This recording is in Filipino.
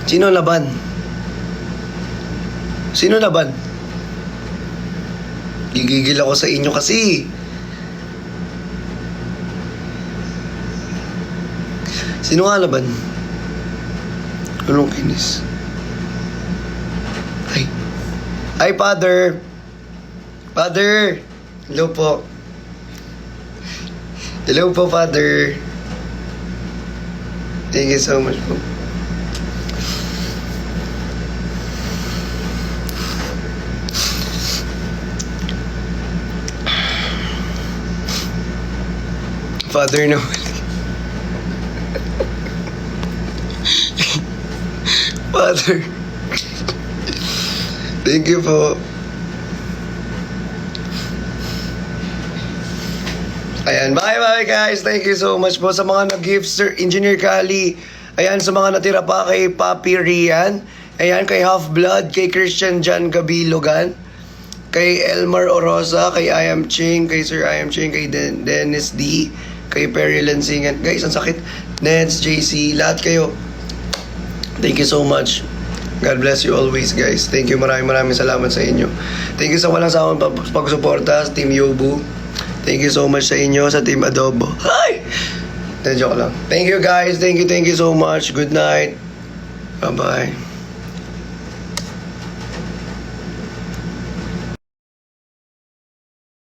Sino laban? Sino laban? Gigigil ako sa inyo kasi. Sino nga laban? Anong kinis? Ay, Father! Father! Hello po. Hello po, Father. Thank you so much po. Father no. Father. Thank you po. Ayan, bye guys. Thank you so much po sa mga nag-gift, Sir Engineer Kali. Ayan, sa mga natira pa kay Papi Rian. Ayan, kay Half-Blood, kay Christian Jan Gabilogan, kay Elmar Orosa, kay I Am Ching, kay Sir I Am Ching, kay Dennis D, kay Perry Lansingan. Guys, ang sakit. Neds, JC, lahat kayo. Thank you so much. God bless you always, guys. Thank you, maraming salamat sa inyo. Thank you sa walang sawang pagsuporta sa Team Yobu. Thank you so much sa inyo, sa Team Adobo. Hi! Joke lang. Thank you, guys. Thank you so much. Good night. Bye-bye.